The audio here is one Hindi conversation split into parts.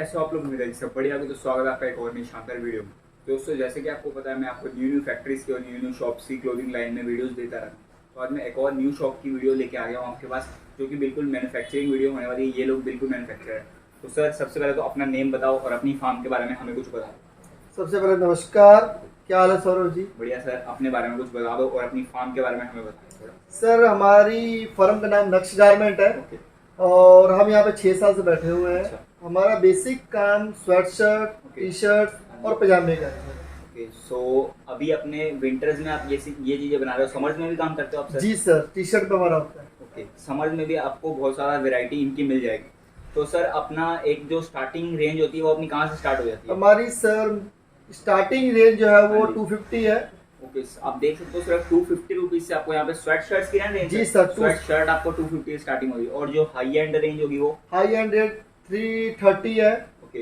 कैसे आप लोग मेरे सब बढ़िया तो स्वागत है आपका एक और नई शानदार वीडियो में। दोस्तों जैसे कि आपको पता है मैं आपको न्यू फैक्ट्रीज की और न्यू शॉप्स की क्लोथिंग लाइन में वीडियोस देता रहता हूँ। तो आज मैं एक और न्यू शॉप की वीडियो लेके आ गया हूँ आपके पास, जो कि बिल्कुल मैन्युफैक्चरिंग वीडियो होने वाली है। ये लोग बिल्कुल मैन्युफैक्चर है। तो सर सबसे पहले तो अपना नेम बताओ और अपनी फार्म के बारे में हमें कुछ बताओ। सबसे पहले नमस्कार, क्या हाल है सौरभ जी? बढ़िया सर, अपने बारे में कुछ बता दो और अपनी फार्म के बारे में हमें बताओ। सर हमारी फर्म का नाम नक्श गारमेंट है ओके और हम यहाँ पे 6 साल से बैठे हुए हैं। अच्छा। हमारा बेसिक काम sweat shirt, okay. T shirt और पजामे का है। ओके, सो अभी अपने विंटर्स में आप ये चीज़ें बना रहे हो, समर्स में भी काम करते हो आप सर? जी सर, टी शर्ट पे हमारा होता है। ओके, समर्स में भी आपको बहुत सारा वैरायटी इनकी मिल जाएगी। तो सर अपना एक जो स्टार्टिंग रेंज होती है वो अपनी कहाँ से स्टार्ट हो जाती है? हमारी सर स्टार्टिंग रेंज जो है वो 250 है। ओके, आप देख सकते हो सिर्फ 250 रुपीज से आपको यहाँ पे स्वेट शर्ट्स की रेंज। जी सर, स्वेट शर्ट आपको 250 स्टार्टिंग होगी और जो हाई एंड रेंज होगी वो हाई एंड रेट 330 है। ओके,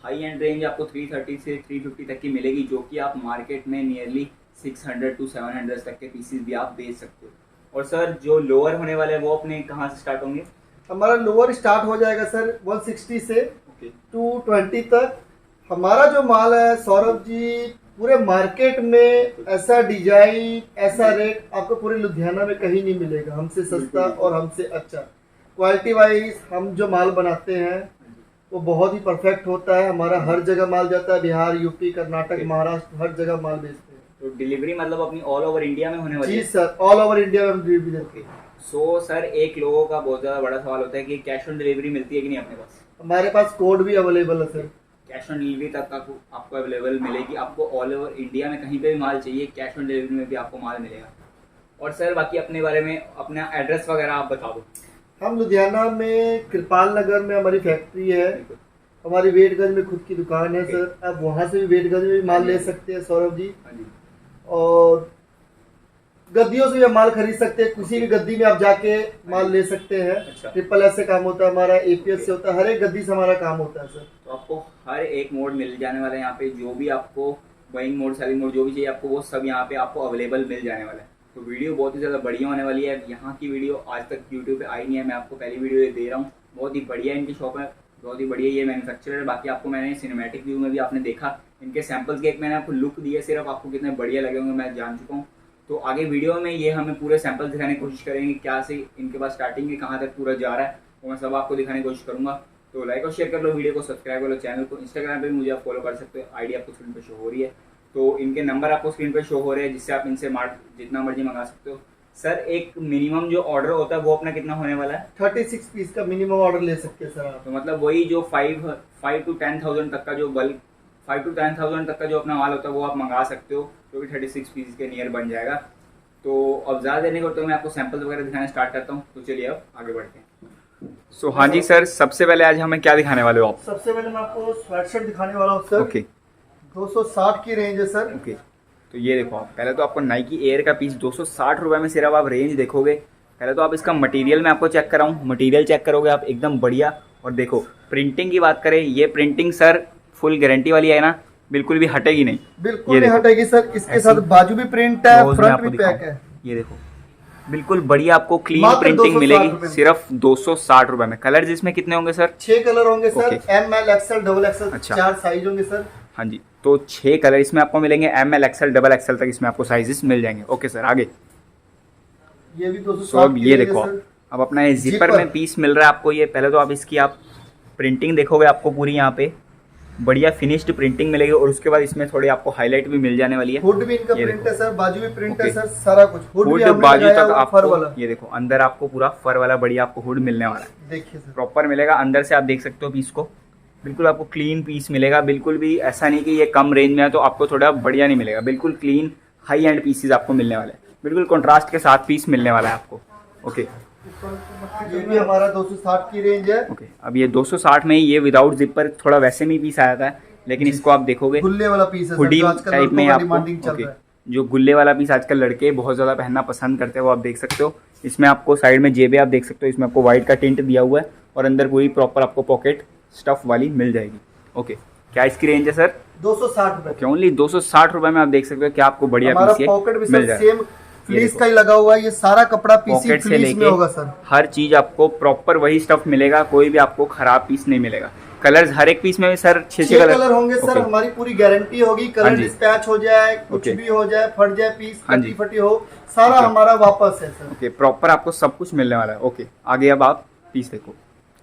हाई एंड रेंज आपको 330 से 350 तक की मिलेगी, जो कि आप मार्केट में नियरली 600 to 700 तक के पीसेस भी आप बेच सकते हो। और सर जो लोअर होने वाले हैं वो अपने कहाँ से स्टार्ट होंगे? हमारा लोअर स्टार्ट हो जाएगा सर 160 से ओके 220 तक। हमारा जो माल है सौरभ जी, पूरे मार्केट में ऐसा डिजाइन ऐसा रेट आपको पूरे लुधियाना में कहीं नहीं मिलेगा हमसे सस्ता और हमसे अच्छा। क्वालिटी वाइज हम जो माल बनाते हैं वो बहुत ही परफेक्ट होता है। हमारा हर जगह माल जाता है, बिहार, यूपी, कर्नाटक, महाराष्ट्र, हर जगह माल बेचते हैं। तो डिलीवरी मतलब अपनी ऑल ओवर इंडिया में होने वाली जी है? सर, ऑल ओवर इंडिया में हम डिलीवरी देते हैं। सो सर एक लोगों का बहुत ज़्यादा बड़ा सवाल होता है कि कैश ऑन डिलीवरी मिलती है कि नहीं अपने पास? हमारे पास कोड भी अवेलेबल है सर। कैश ऑन डिलीवरी तक आपको अवेलेबल मिलेगी। आपको ऑल ओवर इंडिया में कहीं पे भी माल चाहिए, कैश ऑन डिलीवरी में भी आपको माल मिलेगा। और सर बाकी अपने बारे में अपना एड्रेस वगैरह आप बता दो। हम लुधियाना में कृपाल नगर में हमारी फैक्ट्री है। हमारी वेटगंज में खुद की दुकान है सर। आप वहाँ से भी वेटगंज में भी माल ले सकते हैं सौरभ जी। हाँ जी। और गद्दियों से भी आप माल खरीद सकते हैं। किसी भी गद्दी में आप जाके माल ले सकते हैं। अच्छा। ट्रिपल एस से काम होता है हमारा, एपीएस से होता है, हर एक गद्दी से हमारा काम होता है सर। तो आपको हर एक मोड मिल जाने वाला है यहाँ पे। जो भी आपको बाइंग मोड, सेलिंग मोड जो भी चाहिए आपको वो सब यहाँ पे आपको अवेलेबल मिल जाने वाला है। तो वीडियो बहुत ही ज़्यादा बढ़िया होने वाली है। यहाँ की वीडियो आज तक यूट्यूब पे आई नहीं है, मैं आपको पहली वीडियो ये दे रहा हूँ। बहुत ही बढ़िया इनकी शॉप है, बहुत ही बढ़िया ये मैन्युफैक्चरर है। बाकी आपको मैंने सिनेमैटिक व्यू में भी आपने देखा, इनके सैंपल्स के एक मैंने आपको लुक दिया, सिर्फ आपको कितने बढ़िया लगे होंगे मैं जान चुका हूँ। तो आगे वीडियो में ये हमें पूरे सैंपल्स दिखाने की कोशिश करेंगे, क्या से इनके पास स्टार्टिंग है, कहाँ तक पूरा जा रहा है, वो मैं सब आपको दिखाने की कोशिश करूँगा। तो लाइक और शेयर कर लो वीडियो को, सब्सक्राइब कर लो चैनल को। इंस्टाग्राम पे भी मुझे आप फॉलो कर सकते हो, आईडी आपको स्क्रीन पे शो हो रही है। तो इनके नंबर आपको स्क्रीन पे शो हो रहे हैं, जिससे आप इनसे जितना मर्जी मंगा सकते हो। सर एक मिनिमम जो ऑर्डर होता है वो अपना कितना होने वाला है? 36 पीस का मिनिमम ऑर्डर ले सकते हैं सर आप। तो मतलब वही जो 5 to 10,000 तक का जो बल्क 5 to 10,000 तक का जो अपना माल होता है वो आप मंगा सकते हो, जो कि 36 पीस के नियर बन जाएगा। तो अब ज़्यादा देने को तो मैं आपको सैंपल्स वगैरह दिखाना स्टार्ट करता हूँ। तो चलिए अब आगे बढ़ते हैं। सो हाँ जी सर, सबसे पहले आज हमें क्या दिखाने वाले हो आप? सबसे पहले मैं आपको स्वेट शर्ट दिखाने वाला हूँ सर। ओके 260 की रेंज है सर। ओके, तो ये देखो आप, पहले तो आपको नाइकी एयर का पीस 260 रुपये में सिर्फ आप रेंज देखोगे। पहले तो आप इसका मटेरियल में आपको चेक कराऊँ, मटेरियल चेक करोगे आप एकदम बढ़िया। और देखो प्रिंटिंग की बात करें, ये प्रिंटिंग सर फुल गारंटी वाली है ना, बिल्कुल भी हटेगी नहीं, बिल्कुल नहीं हटेगी सर। इसके साथ बाजू भी प्रिंट है, फ्रंट भी पैक है। ये देखो बिल्कुल बढ़िया आपको क्लीन प्रिंटिंग मिलेगी सिर्फ 260 रुपये में। कलर जिसमें कितने होंगे सर? 6 कलर होंगे sir, ML XL double XL। अच्छा। 4 साइज होंगे सर। हाँ जी, तो 6 कलर इसमें आपको मिलेंगे, ML XL डबल XL तक इसमें आपको साइजेस मिल जाएंगे। ओके सर आगे। ये भी 260 तो अब ये देखो अब अपना ये जिपर में पीस मिल रहा है आपको। ये पहले तो आप इसकी आप प्रिंटिंग देखोगे, आपको पूरी यहाँ पे बढ़िया फिनिश्ड प्रिंटिंग मिलेगी। और उसके बाद इसमें थोड़ी आपको हाईलाइट भी मिल जाने वाली है। हुड भी इनका प्रिंट है सर, बाजू भी प्रिंट है सर, सारा कुछ। हुड भी बाजू तक आपको फर वाला। ये देखो अंदर आपको पूरा फर वाला बढ़िया आपको हुड मिलने वाला है। देखिए सर प्रॉपर मिलेगा। अंदर से आप देख सकते हो पीस को, बिल्कुल आपको क्लीन पीस मिलेगा। बिल्कुल भी ऐसा नहीं कि ये कम रेंज में है तो आपको थोड़ा बढ़िया नहीं मिलेगा, बिल्कुल क्लीन हाई एंड पीसेज आपको मिलने वाले हैं। बिल्कुल कंट्रास्ट के साथ पीस मिलने वाला है आपको। ओके, ये भी हमारा 260 की रेंज है। ओके, अब ये 260 में ये विदाउट जिपर थोड़ा वैसे में पीस आया था, लेकिन इसको आप देखोगे गुल्ले वाला पीस है हुडी सर, आजकल टाइप में आपको। डिमांडिंग चल ओके, रहा है। जो गुल्ले वाला पीस आजकल लड़के बहुत ज़्यादा पहनना पसंद करते हैं, वो आप देख सकते हो। इसमें आपको साइड में जेबें आप देख सकते हो, इसमें आपको व्हाइट का टिंट दिया हुआ है और अंदर पूरी प्रॉपर आपको पॉकेट स्टफ वाली मिल जाएगी। ओके, क्या इसकी रेंज है सर? 260 रुपए। ओके, ओनली 260 रुपए में आप देख सकते हो कि आपको बढ़िया पीस ये पॉकेट भी मिल सर जाएगा। सेम फ्लीस का ही लगा हुआ है। ये सारा कपड़ा पीसी पॉकेट से फ्लीस में लेके होगा सर। हर चीज आपको प्रॉपर वही स्टफ मिलेगा, कोई भी आपको खराब पीस नहीं मिलेगा। कलर्स हर एक पीस में भी सर 6 6 कलर होंगे सर। ओके। हमारी पूरी गारंटी होगी, हाँ कलर जी। डिस्पैच हो जाए, कुछ ओके। भी हो जाए, फट जाए पीस, हाँ जी। कटी फटी हो, सारा ओके। हमारा वापस है सर। ओके, प्रॉपर आपको सब कुछ मिलने वाला है। ओके, आगे अब आप पीस देखो,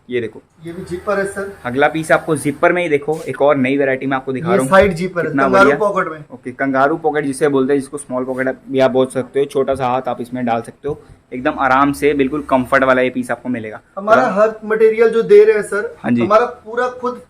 ये देखो ये भी जिपर है सर। अगला पीस आपको जिपर में ही देखो, एक और नई वैरायटी में आपको दिखा ये रहा हूँ। साइड जिपर है, कितना कंगारू बढ़िया। पॉकेट में। ओके, कंगारू पॉकेट जिसे बोलते हैं, जिसको स्मॉल पॉकेट भी आप बोल सकते हो, छोटा सा हाथ आप इसमें डाल सकते हो, एकदम आराम से बिल्कुल कंफर्ट वाला ये पीस आपको मिलेगा। हमारा हर मटेरियल जो दे रहे हैं सर, हाँ जी। हमारा पूरा खुद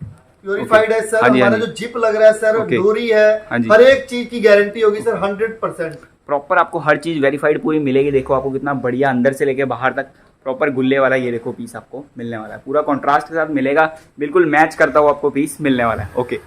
प्योरीफाइड है सर। हाँ जी, हाँ हमारा जी। जो जिप लग रहा है सर, ओके। डोरी है, हाँ जी। हर एक चीज की गारंटी होगी सर 100%। प्रॉपर आपको हर चीज वेरीफाइड पूरी मिलेगी। देखो आपको कितना बढ़िया अंदर से लेके बाहर तक प्रॉपर गुल्ले वाला ये देखो पीस आपको मिलने वाला है, पूरा कॉन्ट्रास्ट के साथ मिलेगा, बिल्कुल मैच करता हुआ आपको पीस मिलने वाला है। ओके,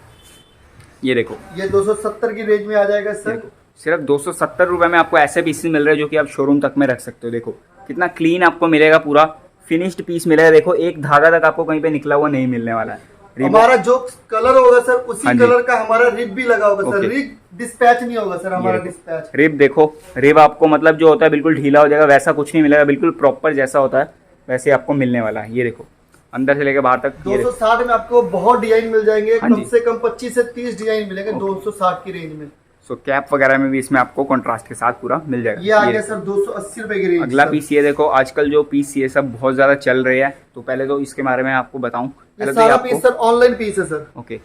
ये देखो ये 270 की रेंज में आ जाएगा ये सर। देखो, सिर्फ 270 रुपए में आपको ऐसे पीसेस मिल रहे हैं जो कि आप शोरूम तक में रख सकते हो। देखो कितना क्लीन आपको मिलेगा, पूरा फिनिश्ड पीस मिलेगा। देखो एक धागा तक आपको कहीं पे निकला हुआ नहीं मिलने वाला है। हमारा जो कलर होगा सर, उसी हाँ जी। कलर का हमारा रिब भी लगा होगा सर। ओके। रिब डिस्पैच नहीं होगा सर, हमारा ये देखो, डिस्पैच। रिब देखो, रिब आपको मतलब जो होता है बिल्कुल ढीला हो जाएगा, वैसा कुछ नहीं मिलेगा, बिल्कुल प्रॉपर जैसा होता है वैसे आपको मिलने वाला है। ये देखो अंदर से लेकर बाहर तक। ये देखो 260 में आपको बहुत डिजाइन मिल जाएंगे, हाँ कम जी। से कम 25 से 30 डिजाइन मिलेंगे ओके। 260 की रेंज में। सो कैप वगैरह में भी इसमें आपको कंट्रास्ट के साथ पूरा मिल जाएगा। ये आ गया देखो। सर 280 रुपए की रेंज। अगला सर। पीस ये देखो, आजकल जो पीस ये सब बहुत ज्यादा चल रहे हैं, तो पहले तो इसके बारे में आपको बताऊं। ये पहले तो सारा आपको पीस सर ऑनलाइन पीस है सर। ओके,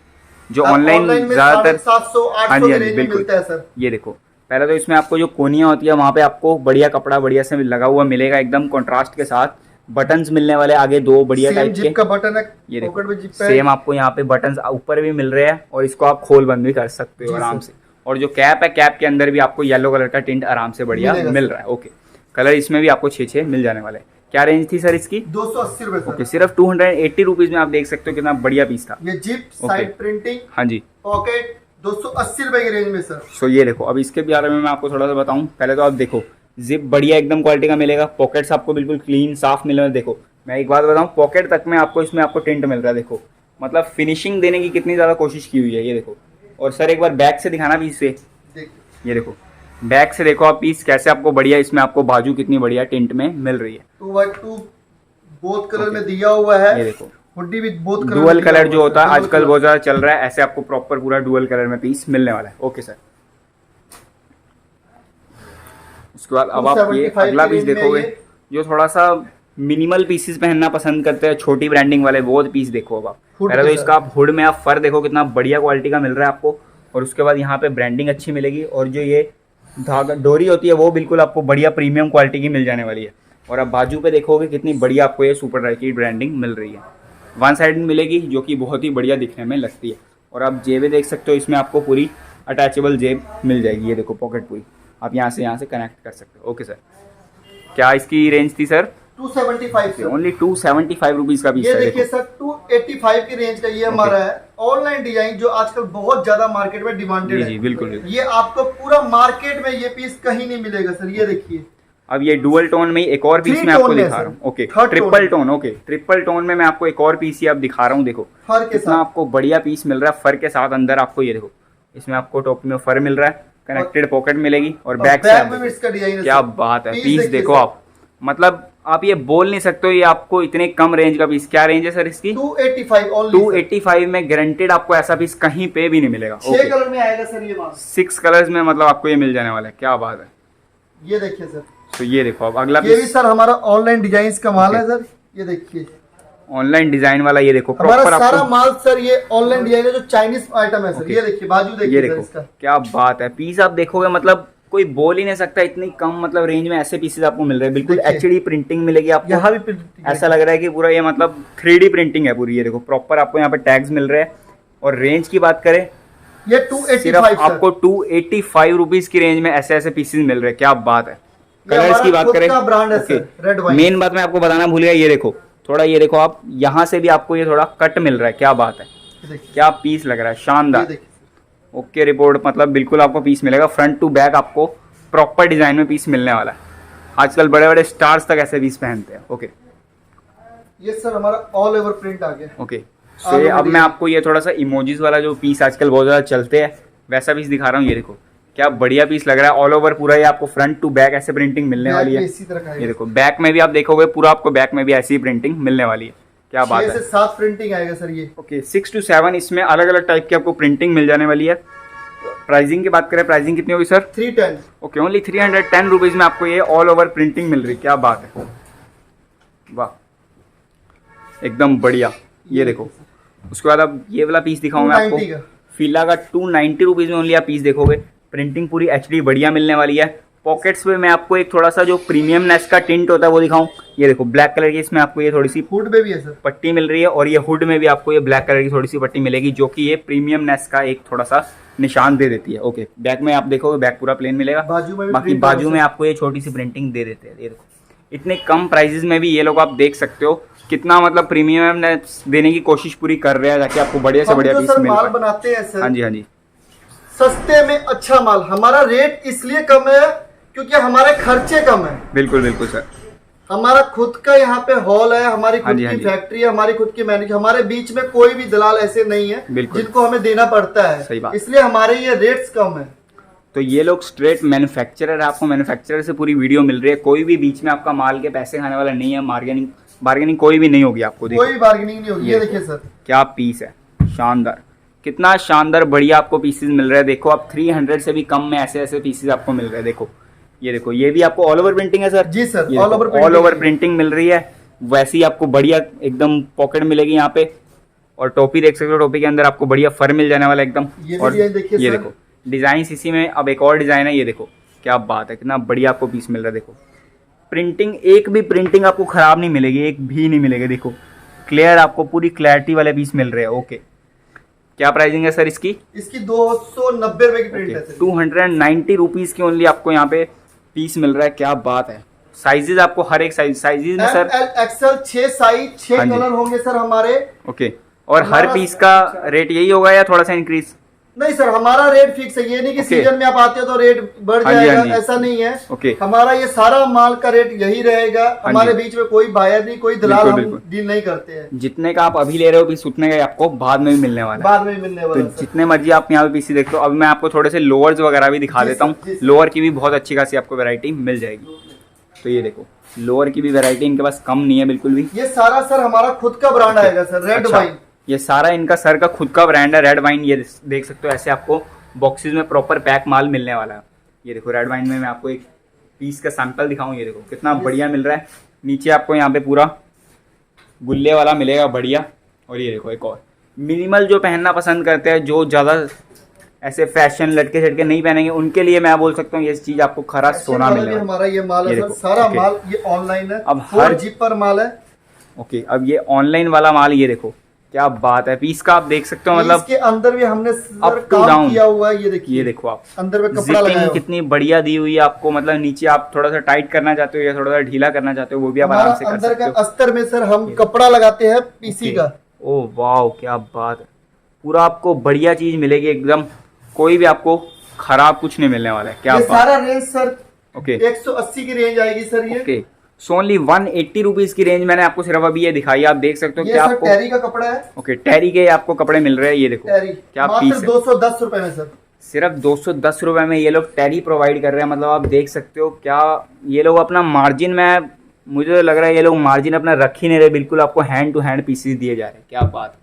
जो ऑनलाइन में ज्यादातर 700 हाँ 800 जी, की हाँ जी, रेंज में बिल्कुल। मिलता है सर। ये देखो पहले तो इसमें आपको जो कोनियां होती है वहां पे आपको बढ़िया कपड़ा बढ़िया से लगा हुआ मिलेगा, एकदम कंट्रास्ट के साथ। बटन्स मिलने वाले आगे दो बढ़िया सेम टाइप जिप के। का बटन है, ये देखो पॉकेट में जिप है। सेम आपको यहाँ पे बटन्स ऊपर भी मिल रहे हैं और इसको आप खोल बंद भी कर सकते हो जी आराम सर। से। और जो कैप है, कैप के अंदर भी आपको येलो कलर का टिंट आराम से बढ़िया मिलेगा मिल सर। रहा है। ओके, कलर इसमें भी आपको 6 मिल जाने वाले हैं। क्या रेंज थी सर इसकी? 280 रुपए ओके, सर। सिर्फ 280 रुपीज में आप देख सकते हो कितना बढ़िया पीस था। ये जिप, ओके। साइड प्रिंटिंग, हाँ जी। पॉकेट 280 रुपए की रेंज में सर। सो ये देखो, अब इसके बारे में मैं आपको थोड़ा सा बताऊं। पहले तो आप देखो जिप बढ़िया एकदम क्वालिटी का मिलेगा, पॉकेट्स आपको बिल्कुल क्लीन साफ मिलेगा। देखो मैं एक बात बताऊं, पॉकेट तक में आपको इसमें आपको टिंट मिल रहा है। देखो मतलब फिनिशिंग देने की कितनी ज़्यादा कोशिश की हुई है। ये देखो, और सर एक बार बैक से दिखाना पीस से। देखिए ये देखो बैक से देखो आप पीस कैसे आपको बढ़िया, इसमें आपको बाजू कितनी बढ़िया टिंट में मिल रही है। 2x2 both colour okay. में दिया हुआ है। ये देखो हुडी भी बोथ कलर डुअल में दिया कलर हुआ जो होता है dual आजकल कलर। बहुत ज़्यादा चल रहा है, ऐसे आपको प्रॉपर पूरा डुअल कलर में पीस मिलने वाला है। ओके सर, उसके बाद अब आप ये 275 अगला की पीस रेंज में देखोगे ये। जो थोड़ा सा मिनिमल पीसेस पहनना पसंद करते हैं, छोटी ब्रांडिंग वाले, वो पीस देखो अब आप। हुड पहले तो के इसका आप हुड में आप फर देखो कितना बढ़िया क्वालिटी का मिल रहा है आपको, और उसके बाद यहाँ पे ब्रांडिंग अच्छी मिलेगी, और जो ये धागा डोरी होती है वो बिल्कुल आपको बढ़िया प्रीमियम क्वालिटी की मिल जाने वाली है। और अब बाजू पे देखोगे कितनी बढ़िया आपको ये सुपर ड्राई की ब्रांडिंग मिल रही है, वन साइड में मिलेगी, जो कि बहुत ही बढ़िया दिखने में लगती है। और आप जेबें देख सकते हो, इसमें आपको पूरी अटैचेबल जेब मिल जाएगी। ये देखो पॉकेट पूरी आप यहाँ से कनेक्ट कर सकते हो। ओके सर, क्या इसकी रेंज थी सर? 275 सर। ओनली 275 रुपीज का पीस ये है। देखिए देखो सर 285 की रेंज का ये हमारा है ऑनलाइन डिजाइन, जो आजकल बहुत ज्यादा मार्केट में डिमांडेड जी है। जी बिल्कुल बिल्कुल। ये आपको पूरा मार्केट में ये पीस कहीं नहीं मिलेगा सर। ये देखिए अब ये डुअल टोन में एक और पीस Three मैं आपको tone में दिखा सर। रहा हूँ। Okay, Third triple tone tone. Okay, triple tone में मैं आपको एक और पीस ही अब दिखा रहा हूँ। देखो फर के कितना साथ। आपको बढ़िया पीस मिल रहा है फर के साथ। अंदर आपको ये देखो, इसमें आपको टोपी में फर मिल रहा है, कनेक्टेड पॉकेट मिलेगी, और बैक से आप में भी देखो। इसका डिजाइन है क्या सर। बात है, पीस पीस देखिए देखो सर। आप, मतलब आप ये बोल नहीं सकते हो ये आपको इतने कम रेंज का पीस। क्या रेंज है सर इसकी? 285 ओनली। 285 में गारंटेड आपको ऐसा पीस कहीं पे भी नहीं मिलेगा। 6 कलर में आएगा सर ये माल। 6 कलर्स में मतलब आपको ये मिल जाने वाला है। क्या बात है। ये देखिए सर, तो ये देखो अब अगला ये भी पीस सर हमारा ऑनलाइन डिजाइन का माल है सर। ये देखिए ऑनलाइन डिजाइन वाला। ये देखो हमारा प्रॉपर सारा आपको, माल सर ये ऑनलाइन डिजाइन है, जो चाइनीज आइटम है सर। ओके। ये देखिए बाजू ये देखिए सर देखो इसका। क्या बात है। पीस आप देखोगे मतलब कोई बोल ही नहीं सकता, इतनी कम मतलब रेंज में ऐसे पीसेस आपको मिल रहे हैं। बिल्कुल देखिए। एचडी प्रिंटिंग मिलेगी आपको। यहाँ भी printing है। ऐसा लग रहा है कि पूरा ये मतलब 3D प्रिंटिंग है पूरी। ये देखो प्रॉपर आपको यहाँ पे टैग्स मिल रहे हैं। और रेंज की बात करें, ये सिर्फ 285 सर। आपको 285 रुपीज की रेंज में ऐसे ऐसे पीसेस मिल रहे हैं। क्या बात है। ये कलर्स हमारा की बात खुद करें, का ब्रांड है सर, रेड वाइन। मेन बात मैं आपको बताना भूल गया। ये देखो थोड़ा, ये देखो आप यहाँ से भी आपको ये थोड़ा कट मिल रहा है। क्या बात है, ये देखिए, क्या पीस लग रहा है, ये शानदार। देखिए। ओके रिपोर्ट, मतलब बिल्कुल आपको पीस मिलेगा। फ्रंट टू बैक आपको प्रॉपर डिजाइन में पीस मिलने वाला है। आजकल बड़े बड़े स्टार्स तक ऐसे पीस पहनते हैं। ओके ये सर हमारा ऑल ओवर प्रिंट आ गया। ओके, सो ये अब मैं आपको ये थोड़ा सा इमोजीज वाला जो पीस आजकल बहुत ज़्यादा चलते हैं वैसा पीस दिखा रहा हूँ। ये देखो क्या बढ़िया पीस लग रहा है। ऑल ओवर पूरा ये आपको फ्रंट टू बैक ऐसे प्रिंटिंग मिलने वाली है। इसी तरह का ये देखो बैक में भी आप देखोगे पूरा आपको बैक में भी ऐसी प्रिंटिंग मिलने वाली है। क्या बात 6 है। से 7 प्रिंटिंग आएगा सर ये। ओके 6 to 7 इसमें अलग अलग टाइप की आपको प्रिंटिंग मिल जाने वाली है। प्राइसिंग की बात करें, प्राइसिंग कितनी होगी सर? 310। ओके ओनली 310 रुपीज़ में आपको ये ऑल ओवर प्रिंटिंग मिल रही है। क्या बात है, वाह एकदम बढ़िया। ये देखो, उसके बाद अब ये वाला पीस दिखाऊं मैं आपको, 290 का। फीला का 290 रुपीज़ में ओनली आप पीस देखोगे। प्रिंटिंग पूरी एचडी बढ़िया मिलने वाली है। पॉकेट्स में मैं आपको एक थोड़ा सा जो प्रीमियमनेस का टिंट होता है वो दिखाऊं। ये देखो ब्लैक कलर की इसमें आपको ये थोड़ी सी हुड में भी है सर। पट्टी मिल रही है, और ये हुड में भी आपको ये ब्लैक कलर की थोड़ी सी पट्टी मिलेगी, जो कि ये प्रीमियमनेस का एक थोड़ा सा निशान दे देती है। ओके बैक में आप देखोगे बैक पूरा प्लेन मिलेगा, बाजू में भी बाकी print बाजू होगा में सर। आपको ये छोटी सी प्रिंटिंग दे देते हैं। ये देखो इतने कम प्राइजेस में भी ये लोग आप देख सकते हो कितना मतलब प्रीमियमनेस देने की कोशिश पूरी कर रहे हैं, ताकि आपको बढ़िया से हम बढ़िया जो पीस सर मिल माल पाए। बनाते हैं सर, हाँ जी हाँ जी, सस्ते में अच्छा माल। हमारा रेट इसलिए कम है क्योंकि हमारे खर्चे कम है। बिल्कुल बिल्कुल सर। हमारा खुद का यहाँ पे हॉल है, हमारी हाँ खुद जी, हाँ की जी। फैक्ट्री है, हमारी खुद की मैनेज, हमारे बीच में कोई भी दलाल ऐसे नहीं है बिल्कुल। जिनको हमें देना पड़ता है। सही बात। इसलिए हमारे ये रेट्स कम है। तो ये लोग स्ट्रेट मैन्युफैक्चरर है, आपको मैन्युफैक्चरर से पूरी वीडियो मिल रही है। कोई भी बीच में आपका माल के पैसे खाने वाला नहीं है। बार्गेनिंग कोई भी नहीं होगी आपको। देखो कोई भी बार्गेनिंग नहीं होगी। ये देखिए सर, क्या पीस है, शानदार, कितना शानदार बढ़िया आपको पीसेस मिल रहे हैं। देखो आप 300 से भी कम में ऐसे ऐसे पीसेस आपको मिल रहे हैं। देखो ये देखो, ये भी आपको ऑल ओवर प्रिंटिंग है सर। जी सर, ये ऑल देखो, ओवर ऑल ओवर प्रिंटिंग मिल रही है। वैसे ही आपको बढ़िया एकदम पॉकेट मिलेगी यहाँ पे, और टोपी देख सकते हो, टोपी के अंदर आपको बढ़िया फर मिल जाने वाला है एकदम। ये भी और डिजाइन देखिए ये सर। देखो डिजाइन इसी में अब एक और डिजाइन है। ये देखो क्या बात है, कितना बढ़िया आपको पीस मिल रहा है। देखो प्रिंटिंग, एक भी प्रिंटिंग आपको खराब नहीं मिलेगी, एक भी नहीं मिलेगी। देखो क्लियर, आपको पूरी क्लैरिटी वाले पीस मिल रहे हैं। ओके क्या प्राइसिंग है सर इसकी? इसकी 290 रुपए की प्रिंट है सर। 290 रुपीज़ की ओनली आपको यहाँ पे पीस मिल रहा है। क्या बात है। साइजेस आपको हर एक साइजेस में सर, एल एक्सएल 6 साइज, 6 हाँ जी। कलर होंगे सर हमारे। ओके, और हर हमारा- पीस का रेट यही होगा या थोड़ा सा इंक्रीज? नहीं सर, हमारा रेट फिक्स है। ये नहीं कि ओके। सीजन में आप आते हो तो रेट बढ़ हाँ जी, हाँ जाएगा, जी। ऐसा नहीं है। ओके हमारा ये सारा माल का रेट यही रहेगा। हमारे जी। बीच में कोई बायर नहीं, कोई दलाल बिल्कुल, हम बिल्कुल। डील नहीं करते हैं। जितने का आप अभी ले रहे हो पीस, उतने का आपको बाद में भी मिलने वाला है। बाद में मिलने तो वाला है सर। जितने मर्जी आप यहाँ पे पीसी देखते हो। अब मैं आपको थोड़े से लोअर्स वगैरह भी दिखा जी देता सर, जी हूँ। सर। लोअर की भी बहुत अच्छी खासी आपको वैरायटी मिल जाएगी। तो ये देखो लोअर की भी वैरायटी इनके पास कम नहीं है बिल्कुल भी। ये सारा सर हमारा खुद का ब्रांड आएगा सर, रेड अच्छा, वाइन। ये सारा इनका सर का खुद का ब्रांड है, रेड वाइन। ये देख सकते हो, ऐसे आपको बॉक्सेस में प्रॉपर पैक माल मिलने वाला है। ये देखो रेड वाइन में मैं आपको एक पीस का सैंपल दिखाऊं। ये देखो कितना बढ़िया मिल रहा है। नीचे आपको यहाँ पे पूरा गुल्ले वाला मिलेगा बढ़िया। और ये देखो एक और मिनिमल, जो पहनना पसंद करते हैं, जो ज़्यादा ऐसे फैशन लटके झटके नहीं पहनेंगे, उनके लिए मैं बोल सकता हूँ ये चीज़ आपको खरा सोना वाला मिलने भी वाला है। हमारा ये माल है ये सर, देखो, सारा ओके। माल ये ऑनलाइन है। अब हर 4G पर माल है। ओके, अब ये ऑनलाइन वाला माल, ये देखो क्या बात है। पीस का आप देख सकते हो, मतलब इसके अंदर भी हमने सर up to काम down। किया हुआ है। ये देखिए, ये देखो आप अंदर में कपड़ा लगाया जिपिंग हुआ है। कितनी बढ़िया दी हुई है आपको। मतलब नीचे आप थोड़ा सा टाइट करना चाहते हो या थोड़ा सा ढीला करना चाहते हो, वो भी आप हमारा आराम से कर अंदर सकते का हो। अस्तर में सर हम कपड़ा लगाते हैं पीसी ओके। का। ओ वाह क्या बात है। पूरा आपको बढ़िया चीज मिलेगी एकदम, कोई भी आपको खराब कुछ नहीं मिलने वाला है। क्या ये बात। सारा रेंज सर ओके 180 की रेंज आएगी सर। ये ओके, सो ओनली 180 रुपीज की रेंज मैंने आपको सिर्फ अभी ये दिखाई। आप देख सकते हो ये कि सर आपको टेरी का कपड़ा है। ओके टेरी के आपको कपड़े मिल रहे हैं। ये देखो टेरी क्या मात्र पीस है। 210 रुपए में सर। सिर्फ 210 रुपए में ये लोग टेरी प्रोवाइड कर रहे हैं। मतलब आप देख सकते हो क्या ये लोग अपना मार्जिन में, मुझे लग रहा है ये लोग मार्जिन अपना रख ही नहीं रहे, बिल्कुल आपको हैंड टू हैंड पीसेस दिए जा रहे हैं। क्या बात।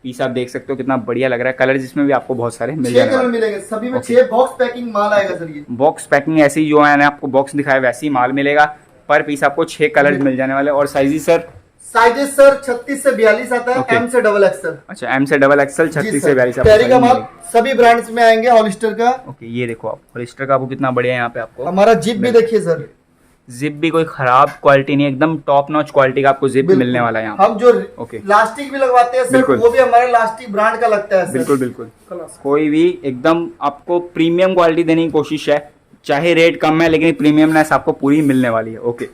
पीस आप देख सकते हो कितना बढ़िया लग रहा है। कलर जिसमें भी आपको बहुत सारे मिल 6 जाने कलर वाले। मिलेंगे, सभी में ओके। 6 बॉक्स पैकिंग माल आएगा सर। ये बॉक्स पैकिंग ऐसी ही जो मैंने आपको बॉक्स दिखाया वैसे ही माल मिलेगा। पर पीस आपको 6 कलर मिल जाने वाले। और साइजेस सर? साइजेस सर 36 से 42 आता है। ओके। M से डबल एक्सएल। अच्छा M से डबल एक्सएल, 36 से 42 टेरी का आपको माल सभी ब्रांड्स में आएंगे। हॉलिस्टर का ओके, ये देखो आप हॉलिस्टर का आपको कितना बढ़िया है यहाँ पे आपको। हमारा जिप भी देखिए सर। जिप भी कोई खराब क्वालिटी नहीं है, एकदम टॉप नॉच क्वालिटी का आपको जिप बिल्कुल। मिलने वाला है यहाँ पे। हम जो ओके। लास्टिक भी लगवाते हैं सर, बिल्कुल। वो भी हमारे लास्टिक ब्रांड का लगता है सर। बिल्कुल बिल्कुल, कोई भी एकदम आपको प्रीमियम क्वालिटी देने की कोशिश है। चाहे रेट कम है लेकिन प्रीमियमनेस आपको पूरी मिलने वाली है। ओके।